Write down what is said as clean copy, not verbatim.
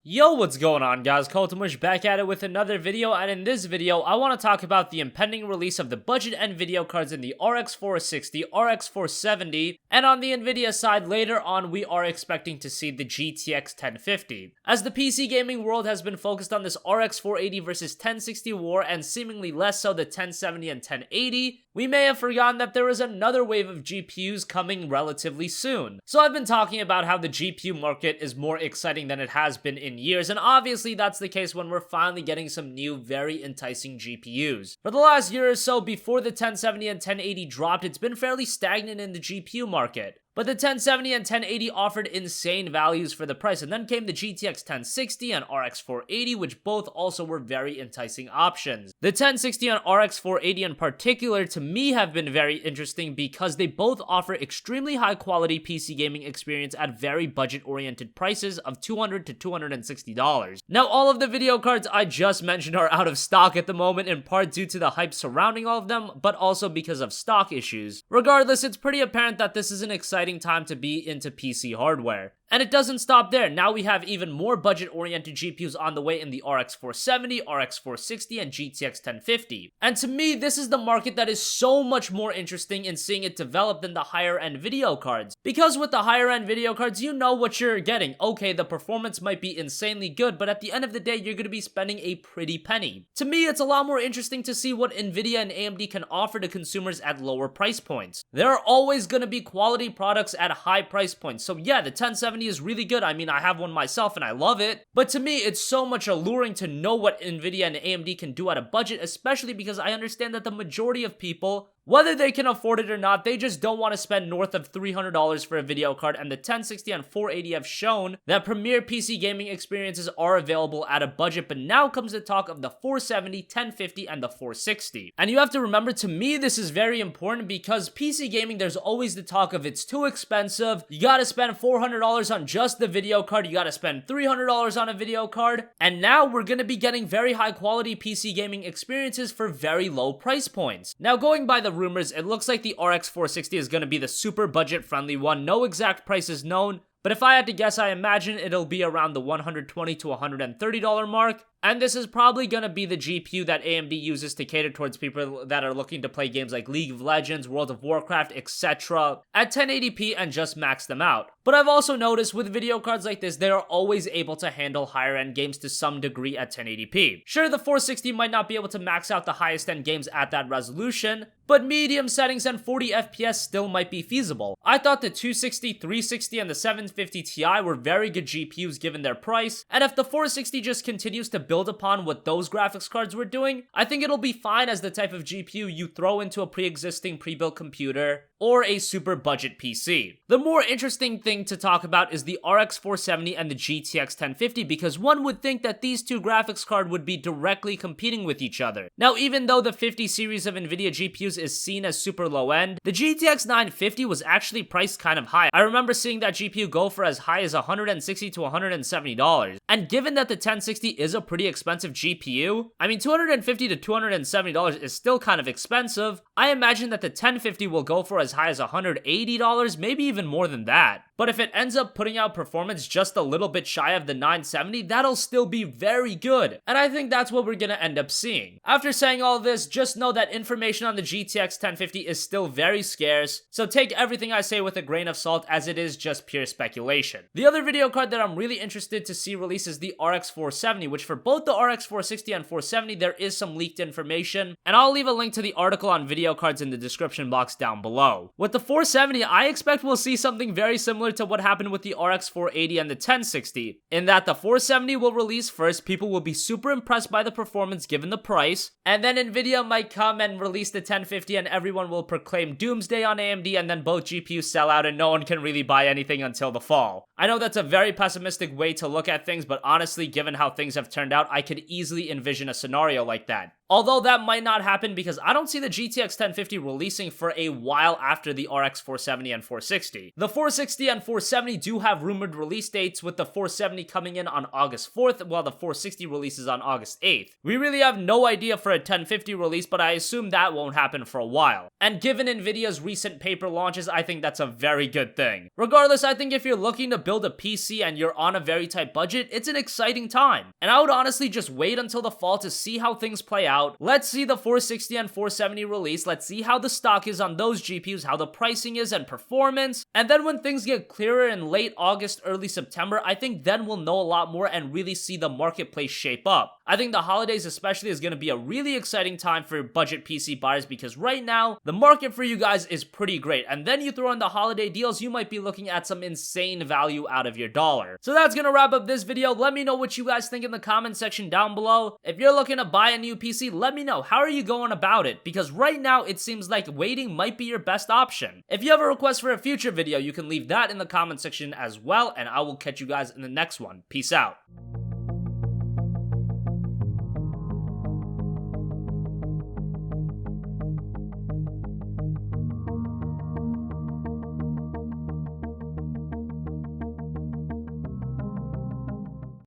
Yo, what's going on guys? CultofMush back at it with another video, and in this video, I want to talk about the impending release of the budget and video cards in the RX 460, RX 470, and on the Nvidia side, later on, we are expecting to see the GTX 1050. As the PC gaming world has been focused on this RX 480 versus 1060 war, and seemingly less so the 1070 and 1080, we may have forgotten that there is another wave of GPUs coming relatively soon. So I've been talking about how the GPU market is more exciting than it has been in years, and obviously that's the case when we're finally getting some new, very enticing GPUs. For the last year or so, before the 1070 and 1080 dropped, it's been fairly stagnant in the GPU market. But the 1070 and 1080 offered insane values for the price, and then came the GTX 1060 and RX 480, which both also were very enticing options. The 1060 and RX 480 in particular, to me, have been very interesting because they both offer extremely high quality PC gaming experience at very budget-oriented prices of $200 to $260. Now, all of the video cards I just mentioned are out of stock at the moment, in part due to the hype surrounding all of them, but also because of stock issues. Regardless, it's pretty apparent that this is an exciting time to be into PC hardware. And it doesn't stop there. Now we have even more budget-oriented GPUs on the way in the RX 470, RX 460, and GTX 1050. And to me, this is the market that is so much more interesting in seeing it develop than the higher-end video cards. Because with the higher-end video cards, you know what you're getting. Okay, the performance might be insanely good, but at the end of the day, you're going to be spending a pretty penny. To me, it's a lot more interesting to see what Nvidia and AMD can offer to consumers at lower price points. There are always going to be quality products at high price points. So yeah, the 1070 is really good. I mean, I have one myself and I love it. But to me, it's so much alluring to know what Nvidia and AMD can do at a budget, especially because I understand that the majority of people, whether they can afford it or not, they just don't want to spend north of $300 for a video card, and the 1060 and 480 have shown that premier PC gaming experiences are available at a budget. But now comes the talk of the 470, 1050, and the 460. And you have to remember, to me, this is very important because PC gaming, there's always the talk of it's too expensive, you gotta spend $400 on just the video card, you gotta spend $300 on a video card, and now we're gonna be getting very high quality PC gaming experiences for very low price points. Now, going by the rumors, it looks like the RX 460 is going to be the super budget friendly one. No exact price is known, but if I had to guess, I imagine it'll be around the $120 to $130 mark. And this is probably going to be the GPU that AMD uses to cater towards people that are looking to play games like League of Legends, World of Warcraft, etc. at 1080p and just max them out. But I've also noticed with video cards like this, they are always able to handle higher end games to some degree at 1080p. Sure, the 460 might not be able to max out the highest end games at that resolution, but medium settings and 40 FPS still might be feasible. I thought the 260, 360, and the 750 Ti were very good GPUs given their price, and if the 460 just continues to build upon what those graphics cards were doing, I think it'll be fine as the type of GPU you throw into a pre-existing pre-built computer or a super budget PC. The more interesting thing to talk about is the RX 470 and the GTX 1050, because one would think that these two graphics cards would be directly competing with each other. Now, even though the 50 series of Nvidia GPUs is seen as super low end, the GTX 950 was actually priced kind of high. I remember seeing that GPU go for as high as $160 to $170. And given that the 1060 is a pretty expensive GPU, I mean, $250 to $270 is still kind of expensive. I imagine that the 1050 will go for as high as $180, maybe even more than that. But if it ends up putting out performance just a little bit shy of the 970, that'll still be very good. And I think that's what we're gonna end up seeing. After saying all this, just know that information on the GTX 1050 is still very scarce, so take everything I say with a grain of salt, as it is just pure speculation. The other video card that I'm really interested to see release is the RX 470, which for both the RX 460 and 470, there is some leaked information, and I'll leave a link to the article on video cards in the description box down below. With the 470, I expect we'll see something very similar to what happened with the RX 480 and the 1060, in that the 470 will release first, people will be super impressed by the performance given the price, and then Nvidia might come and release the 1050 and everyone will proclaim doomsday on AMD, and then both GPUs sell out and no one can really buy anything until the fall. I know that's a very pessimistic way to look at things, but honestly, given how things have turned out, I could easily envision a scenario like that. Although that might not happen because I don't see the GTX 1050 releasing for a while after the RX 470 and 460. The 460 and 470 do have rumored release dates, with the 470 coming in on August 4th, while the 460 releases on August 8th. We really have no idea for a 1050 release, but I assume that won't happen for a while. And given Nvidia's recent paper launches, I think that's a very good thing. Regardless, I think if you're looking to build a PC and you're on a very tight budget, it's an exciting time. And I would honestly just wait until the fall to see how things play out. Let's see the 460 and 470 release, let's see how the stock is on those GPUs, how the pricing is and performance, and then when things get clearer in late August, early September, I think then we'll know a lot more and really see the marketplace shape up. I think the holidays especially is going to be a really exciting time for budget PC buyers because right now, the market for you guys is pretty great, and then you throw in the holiday deals, you might be looking at some insane value out of your dollar. So that's going to wrap up this video. Let me know what you guys think in the comment section down below. If you're looking to buy a new PC, let me know, how are you going about it? Because right now, it seems like waiting might be your best option. If you have a request for a future video, you can leave that in the comment section as well, and I will catch you guys in the next one. Peace out.